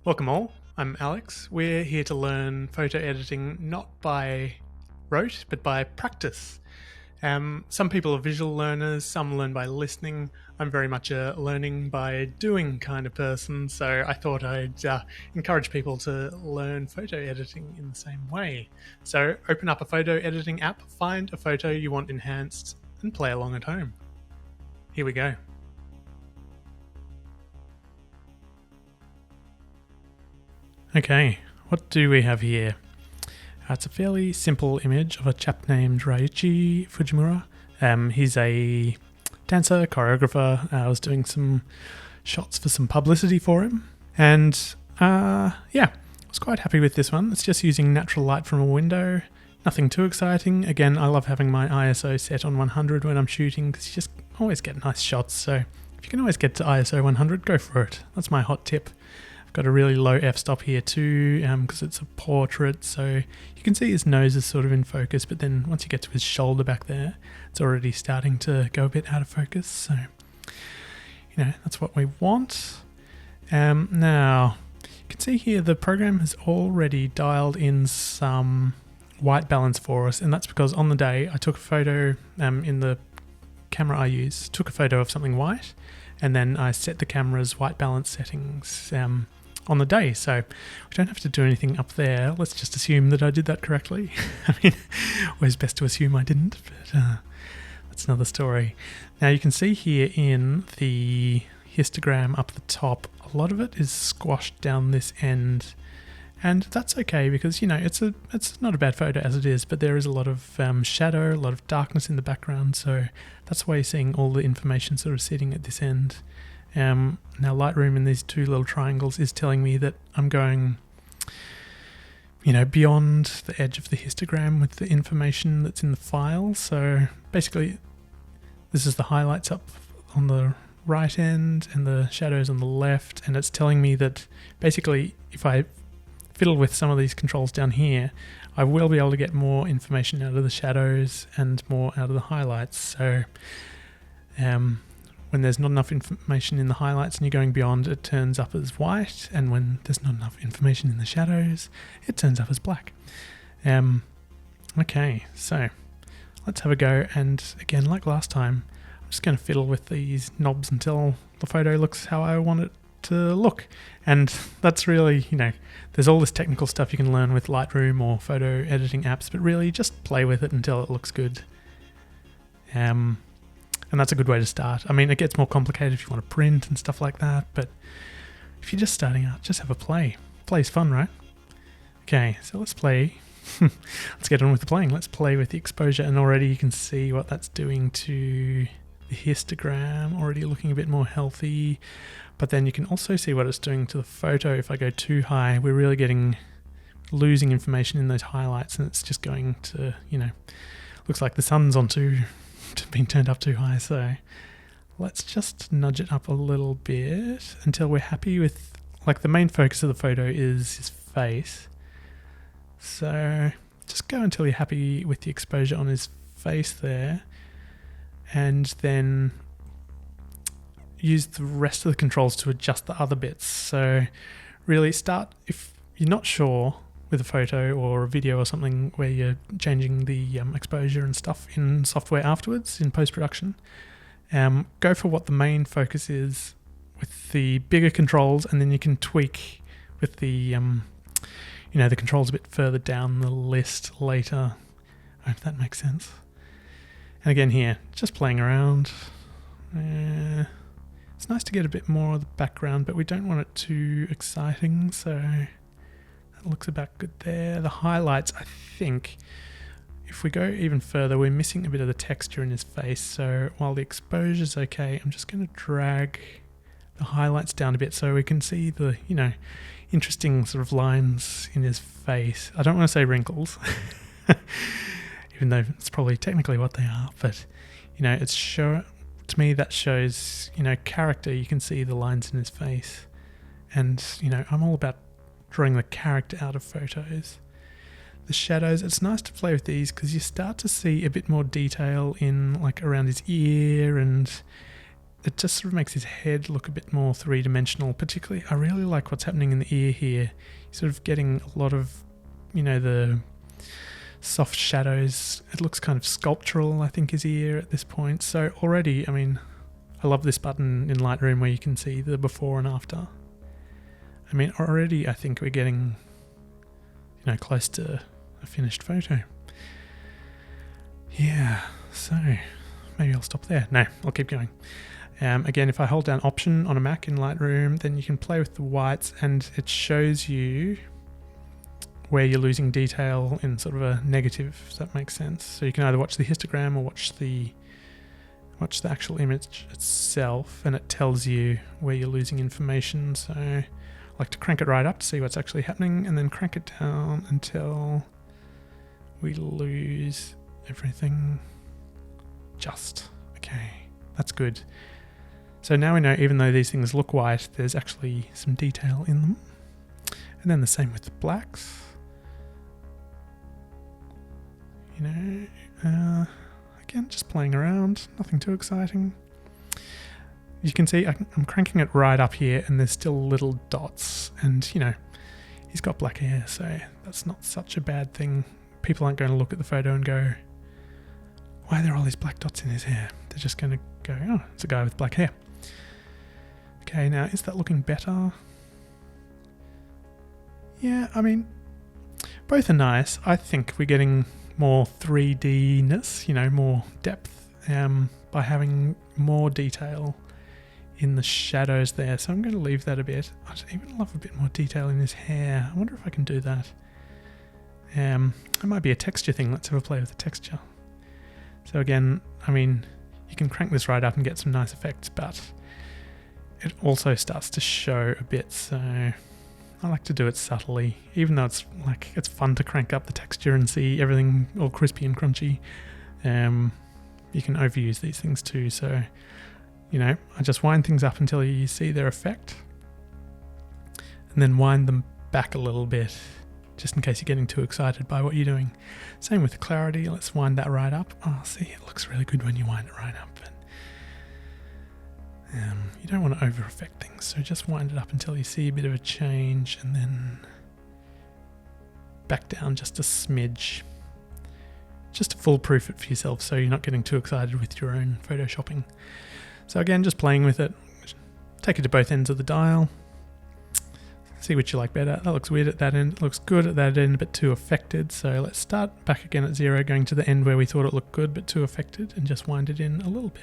Welcome all, I'm Alex. We're here to learn photo editing not by rote, but by practice. Some people are visual learners, some learn by listening. I'm very much a learning by doing kind of person, so I thought I'd encourage people to learn photo editing in the same way. So open up a photo editing app, find a photo you want enhanced, and play along at home. Here we go. Okay, what do we have here? It's a fairly simple image of a chap named Ryuichi Fujimura. He's a dancer, choreographer. I was doing some shots for some publicity for him. And I was quite happy with this one. It's just using natural light from a window. Nothing too exciting. Again, I love having my ISO set on 100 when I'm shooting because you just always get nice shots. So if you can always get to ISO 100, go for it. That's my hot tip. Got a really low f-stop here too because it's a portrait, so you can see his nose is sort of in focus, but then once you get to his shoulder back there, it's already starting to go a bit out of focus, so that's what we want. Now you can see here the program has already dialed in some white balance for us, and that's because on the day I took a photo in the camera I use, took a photo of something white, and then I set the camera's white balance settings on the day, so we don't have to do anything up there. Let's just assume that I did that correctly. I mean, always best to assume I didn't, but that's another story. Now you can see here in the histogram up the top, a lot of it is squashed down this end, and that's okay because it's not a bad photo as it is, but there is a lot of shadow, a lot of darkness in the background, so that's why you're seeing all the information sort of sitting at this end. Now Lightroom in these two little triangles is telling me that I'm going beyond the edge of the histogram with the information that's in the file. So basically this is the highlights up on the right end and the shadows on the left, and it's telling me that basically if I fiddle with some of these controls down here, I will be able to get more information out of the shadows and more out of the highlights. So when there's not enough information in the highlights and you're going beyond, it turns up as white, and when there's not enough information in the shadows, it turns up as black. Okay, so let's have a go, and again, like last time, I'm just going to fiddle with these knobs until the photo looks how I want it to look. And that's really, there's all this technical stuff you can learn with Lightroom or photo editing apps, but really just play with it until it looks good. And that's a good way to start. I mean, it gets more complicated if you want to print and stuff like that, but if you're just starting out, just have a play. Play's fun, right? Okay, so let's play. Let's get on with the playing. Let's play with the exposure, and already you can see what that's doing to the histogram, already looking a bit more healthy, but then you can also see what it's doing to the photo. If I go too high, we're really losing information in those highlights, and it's just going to, looks like the sun's being turned up too high. So let's just nudge it up a little bit until we're happy with, the main focus of the photo is his face. So just go until you're happy with the exposure on his face there, and then use the rest of the controls to adjust the other bits. So really start, if you're not sure with a photo or a video or something where you're changing the exposure and stuff in software afterwards in post-production, go for what the main focus is with the bigger controls, and then you can tweak with the the controls a bit further down the list later. I hope that makes sense. And again here, just playing around. It's nice to get a bit more of the background, but we don't want it too exciting, so looks about good there. The highlights, I think, if we go even further, we're missing a bit of the texture in his face. So while the exposure's okay, I'm just going to drag the highlights down a bit so we can see the, interesting sort of lines in his face. I don't want to say wrinkles, even though it's probably technically what they are, but, to me that shows, character. You can see the lines in his face, and, I'm all about drawing the character out of photos. The shadows, it's nice to play with these because you start to see a bit more detail in around his ear, and it just sort of makes his head look a bit more three-dimensional. Particularly, I really like what's happening in the ear here. He's sort of getting a lot of, the soft shadows. It looks kind of sculptural, I think, his ear at this point. So already, I love this button in Lightroom where you can see the before and after. Already I think we're getting, close to a finished photo. Yeah, so maybe I'll stop there. No, I'll keep going. Again, if I hold down Option on a Mac in Lightroom, then you can play with the whites and it shows you where you're losing detail in sort of a negative, if that makes sense. So you can either watch the histogram or watch the actual image itself, and it tells you where you're losing information. So I like to crank it right up to see what's actually happening, and then crank it down until we lose everything. Just. Okay, that's good. So now we know, even though these things look white, there's actually some detail in them. And then the same with the blacks. Again, just playing around, nothing too exciting. You can see I'm cranking it right up here and there's still little dots, and he's got black hair, so that's not such a bad thing. People aren't going to look at the photo and go, why are there all these black dots in his hair? They're just going to go, oh, it's a guy with black hair. Okay, now is that looking better? Yeah, both are nice. I think we're getting more 3D-ness, more depth, by having more detail in the shadows there. So I'm going to leave that a bit. I'd even love a bit more detail in his hair. I wonder if I can do that. It might be a texture thing. Let's have a play with the texture. So again, you can crank this right up and get some nice effects, but it also starts to show a bit, so I like to do it subtly, even though it's fun to crank up the texture and see everything all crispy and crunchy. You can overuse these things too, so I just wind things up until you see their effect, and then wind them back a little bit, just in case you're getting too excited by what you're doing. Same with the clarity. Let's wind that right up. Oh, see, it looks really good when you wind it right up. You don't want to over affect things, so just wind it up until you see a bit of a change, and then back down just a smidge, just to foolproof it for yourself so you're not getting too excited with your own photoshopping. So again, just playing with it. Take it to both ends of the dial, see what you like better. That looks weird at that end, it looks good at that end, a bit too affected. So let's start back again at 0, going to the end where we thought it looked good but too affected, and just wind it in a little bit.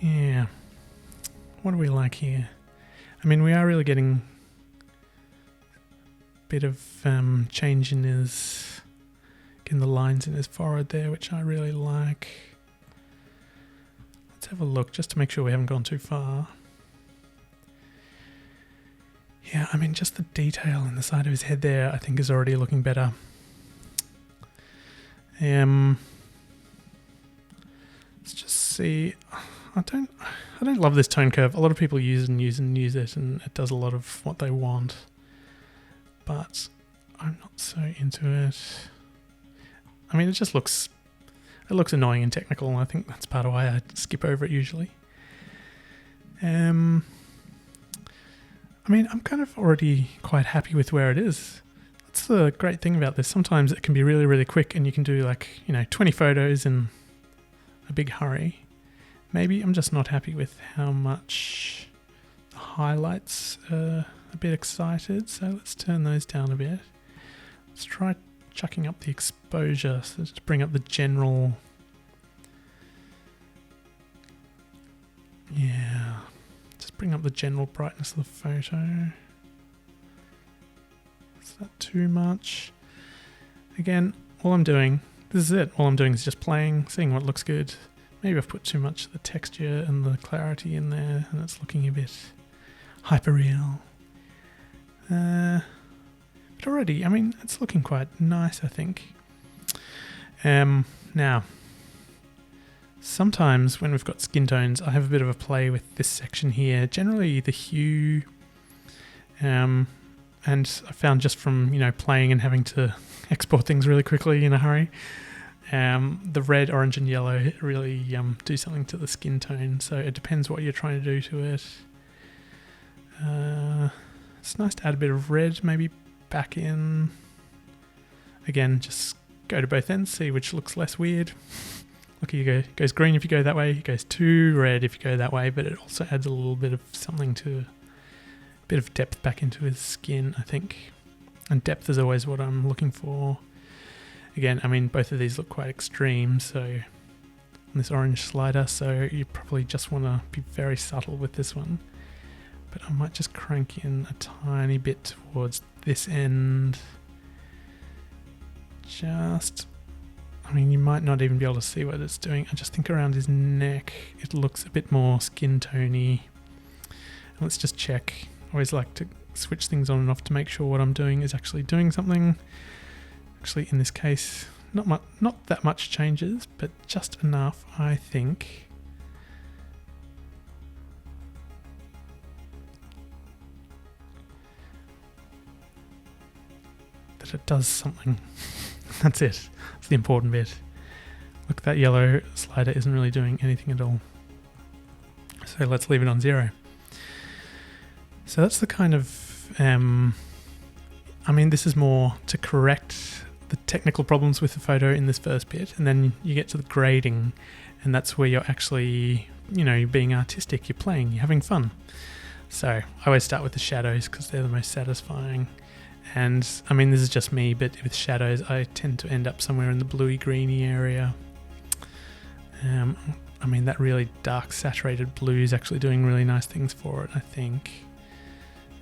Yeah, what do we like here? We are really getting a bit of change in the lines in his forehead there, which I really like. Let's have a look just to make sure we haven't gone too far. Yeah, just the detail in the side of his head there, I think, is already looking better. Let's just see. I don't love this tone curve. A lot of people use it, and it does a lot of what they want. But I'm not so into it. It just looks annoying and technical, and I think that's part of why I skip over it usually. I'm kind of already quite happy with where it is. That's the great thing about this. Sometimes it can be really, really quick, and you can do 20 photos in a big hurry. Maybe I'm just not happy with how much the highlights are a bit excited, so let's turn those down a bit. Let's try chucking up the exposure, so just to bring up the general... Yeah, just bring up the general brightness of the photo. Is that too much? Again, all I'm doing is just playing, seeing what looks good. Maybe I've put too much of the texture and the clarity in there, and it's looking a bit hyper-real. But already, it's looking quite nice, I think. Now, sometimes when we've got skin tones, I have a bit of a play with this section here. Generally, the hue, and I found just from playing and having to export things really quickly in a hurry, The red, orange and yellow really do something to the skin tone, so it depends what you're trying to do to it. It's nice to add a bit of red maybe back in. Again, just go to both ends, see which looks less weird. Look, here you go. It goes green if you go that way, it goes too red if you go that way, but it also adds a little bit of something to a bit of depth back into his skin, I think. And depth is always what I'm looking for. Again, I mean, both of these look quite extreme, so on this orange slider, so you probably just want to be very subtle with this one. But I might just crank in a tiny bit towards this end. I mean, you might not even be able to see what it's doing. I just think around his neck, it looks a bit more skin tony. Let's just check. I always like to switch things on and off to make sure what I'm doing is actually doing something. Actually, in this case, not that much changes, but just enough, I think. That it does something. That's it. That's the important bit. Look, that yellow slider isn't really doing anything at all. So let's leave it on 0. So that's the kind of... I mean, this is more to correct the technical problems with the photo in this first bit, and then you get to the grading, and that's where you're actually, you're being artistic, you're playing, you're having fun. So I always start with the shadows because they're the most satisfying. And I mean, this is just me, but with shadows, I tend to end up somewhere in the bluey-greeny area. I mean, that really dark, saturated blue is actually doing really nice things for it, I think.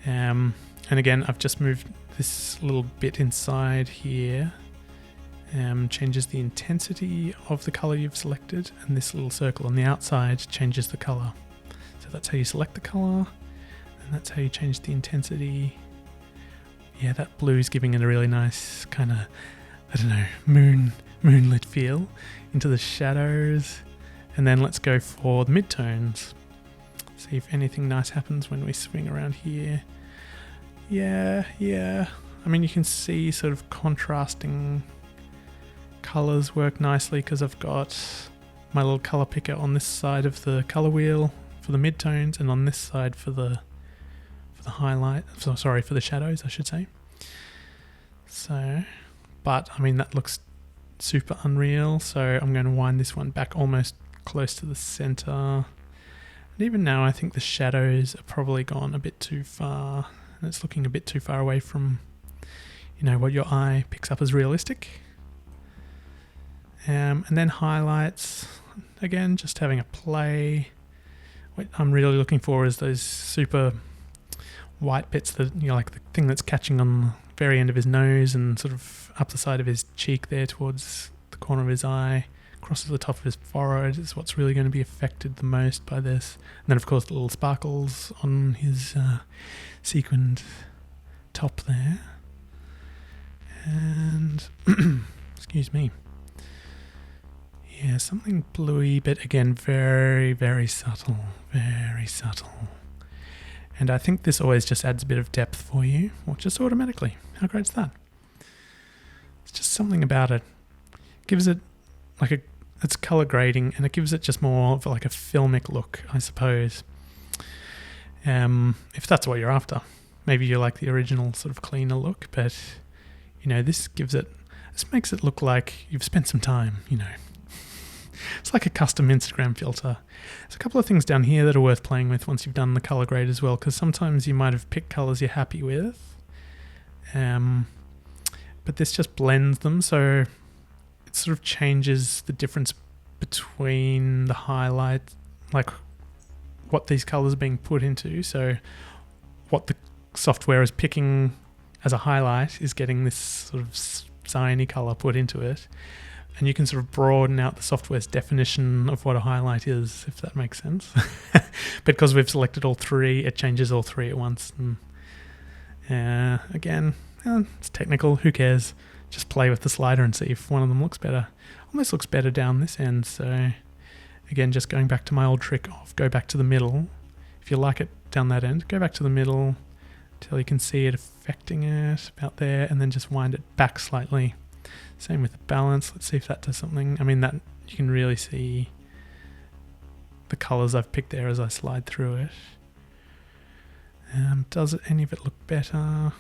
And again, I've just moved this little bit inside here. Changes the intensity of the color you've selected, and this little circle on the outside changes the color. So that's how you select the color, and that's how you change the intensity. Yeah, that blue is giving it a really nice kind of, I don't know, moonlit feel into the shadows. And then let's go for the midtones. See if anything nice happens when we swing around here. Yeah. I mean, you can see sort of contrasting colors work nicely because I've got my little color picker on this side of the color wheel for the midtones, and on this side for the for the shadows, I should say. So, but I mean, that looks super unreal, so I'm going to wind this one back almost close to the center. And even now, I think the shadows are probably gone a bit too far, and it's looking a bit too far away from, what your eye picks up as realistic. And then highlights, again, just having a play. What I'm really looking for is those super white bits that, like the thing that's catching on the very end of his nose and sort of up the side of his cheek there towards the corner of his eye, across the top of his forehead is what's really going to be affected the most by this. And then, of course, the little sparkles on his sequined top there. And, excuse me. Yeah, something bluey, but again, very, very subtle. Very subtle. And I think this always just adds a bit of depth for you, or just automatically. How great's that? It's just something about it. Gives it it's color grading, and it gives it just more of like a filmic look, I suppose. If that's what you're after. Maybe you like the original sort of cleaner look, but this makes it look like you've spent some time, It's like a custom Instagram filter. There's a couple of things down here that are worth playing with once you've done the color grade as well, because sometimes you might have picked colors you're happy with, but this just blends them, so it sort of changes the difference between the highlight, like what these colors are being put into. So what the software is picking as a highlight is getting this sort of cyany color put into it. And you can sort of broaden out the software's definition of what a highlight is, if that makes sense. But because we've selected all three, it changes all three at once. And again, it's technical. Who cares? Just play with the slider and see if one of them looks better. Almost looks better down this end. So again, just going back to my old trick of go back to the middle. If you like it down that end, go back to the middle till you can see it affecting it about there, and then just wind it back slightly. Same with the balance. Let's see if that does something. I mean, that you can really see the colors I've picked there as I slide through it. Does any of it look better?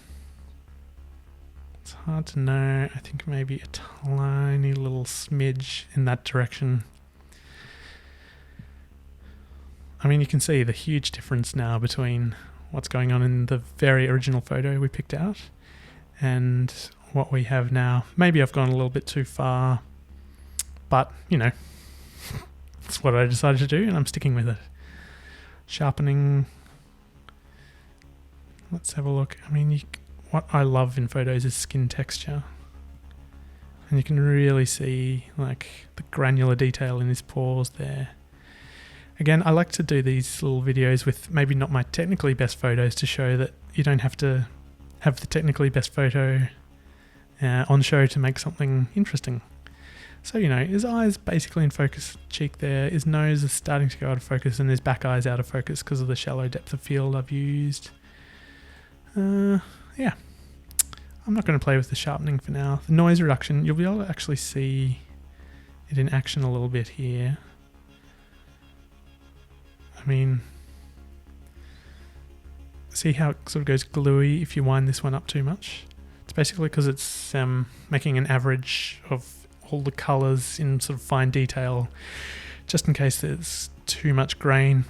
It's hard to know. I think maybe a tiny little smidge in that direction. I mean, you can see the huge difference now between what's going on in the very original photo we picked out and what we have now. Maybe I've gone a little bit too far, but, you know, that's what I decided to do and I'm sticking with it. Sharpening. Let's have a look. I mean, what I love in photos is skin texture. And you can really see like the granular detail in his pores there. Again, I like to do these little videos with maybe not my technically best photos to show that you don't have to have the technically best photo on show to make something interesting. So, you know, his eye's basically in focus, cheek there, his nose is starting to go out of focus and his back eye's out of focus because of the shallow depth of field I've used. Yeah, I'm not going to play with the sharpening for now. The noise reduction, you'll be able to actually see it in action a little bit here. I mean, see how it sort of goes gluey if you wind this one up too much? It's basically because it's making an average of all the colours in sort of fine detail, just in case there's too much grain.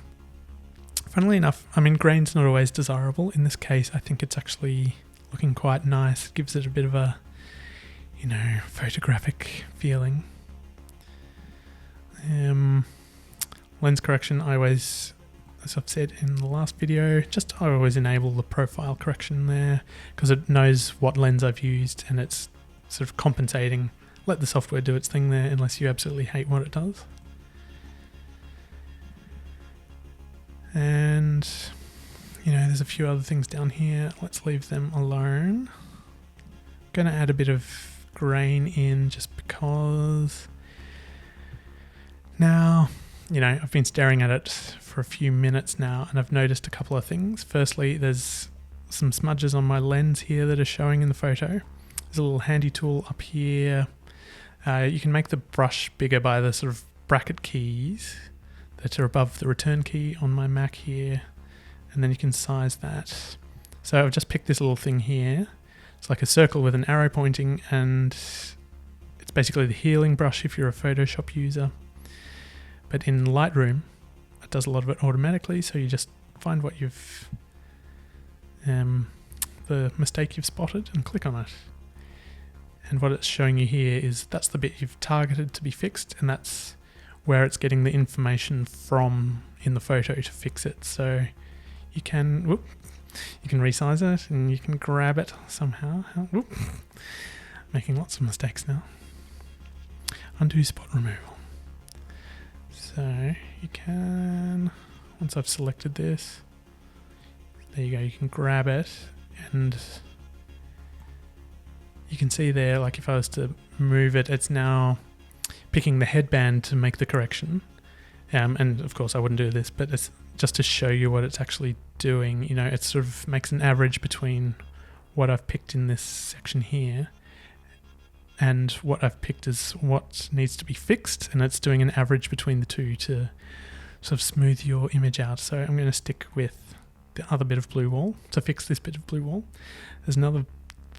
Funnily enough, I mean, grain's not always desirable. In this case, I think it's actually looking quite nice. It gives it a bit of a, you know, photographic feeling. Lens correction, I always, as I've said in the last video, I always enable the profile correction there because it knows what lens I've used and it's sort of compensating. Let the software do its thing there unless you absolutely hate what it does. And, you know, there's a few other things down here. Let's leave them alone. I'm going to add a bit of grain in just because. Now, you know, I've been staring at it for a few minutes now and I've noticed a couple of things. Firstly, there's some smudges on my lens here that are showing in the photo. There's a little handy tool up here. You can make the brush bigger by the sort of bracket keys that are above the return key on my Mac here, and then you can size that. So I've just picked this little thing here. It's like a circle with an arrow pointing, and it's basically the healing brush if you're a Photoshop user. But in Lightroom, it does a lot of it automatically, so you just find what you've, the mistake you've spotted and click on it. And what it's showing you here is that's the bit you've targeted to be fixed, and that's where it's getting the information from in the photo to fix it. So you can resize it and you can grab it somehow. Making lots of mistakes now. Undo spot removal. So you can, once I've selected this, there you go, you can grab it and you can see there, like if I was to move it, it's now picking the headband to make the correction. And of course I wouldn't do this, but it's just to show you what it's actually doing. You know, it sort of makes an average between what I've picked in this section here and what I've picked as what needs to be fixed, and it's doing an average between the two to sort of smooth your image out. So I'm going to stick with the other bit of blue wall to fix this bit of blue wall. There's another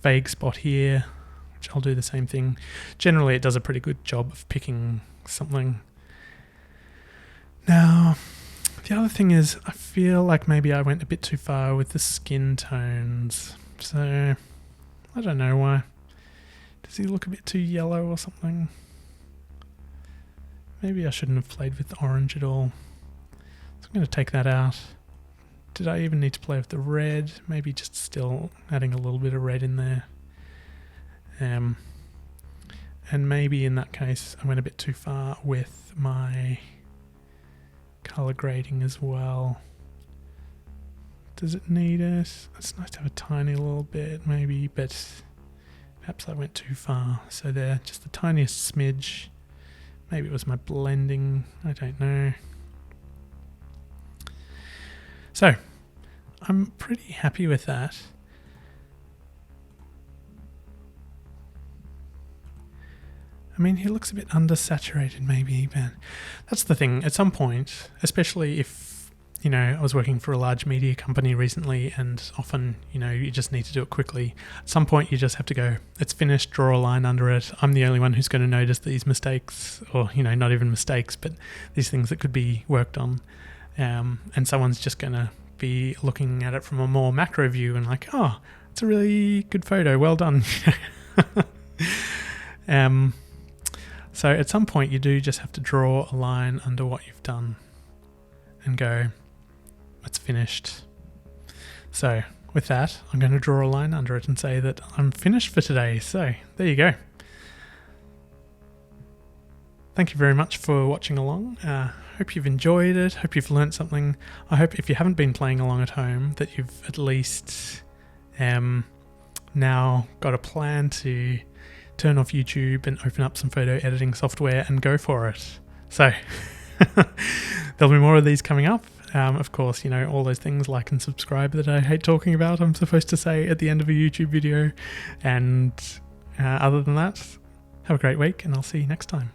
vague spot here, which I'll do the same thing. Generally it does a pretty good job of picking something. Now, the other thing is I feel like maybe I went a bit too far with the skin tones. So, I don't know why. Does he look a bit too yellow or something? Maybe I shouldn't have played with the orange at all. So I'm going to take that out. Did I even need to play with the red? Maybe just still adding a little bit of red in there. And maybe in that case I went a bit too far with my color grading as well. Does it need it? It's nice to have a tiny little bit maybe, but perhaps I went too far. So there, just the tiniest smidge. Maybe it was my blending, I don't know. So, I'm pretty happy with that. mean, he looks a bit undersaturated maybe, but that's the thing. At some point, especially if, I was working for a large media company recently, and often, you just need to do it quickly. At some point, you just have to go, it's finished, draw a line under it. I'm the only one who's going to notice these mistakes, or, not even mistakes, but these things that could be worked on. And someone's just going to be looking at it from a more macro view and like, oh, it's a really good photo, well done. So at some point you do just have to draw a line under what you've done and go, it's finished. So with that, I'm going to draw a line under it and say that I'm finished for today. So there you go. Thank you very much for watching along. Hope you've enjoyed it. Hope you've learnt something. I hope if you haven't been playing along at home that you've at least now got a plan to turn off YouTube and open up some photo editing software and go for it. So there'll be more of these coming up. Of course, all those things like and subscribe that I hate talking about, I'm supposed to say at the end of a YouTube video. And other than that, have a great week and I'll see you next time.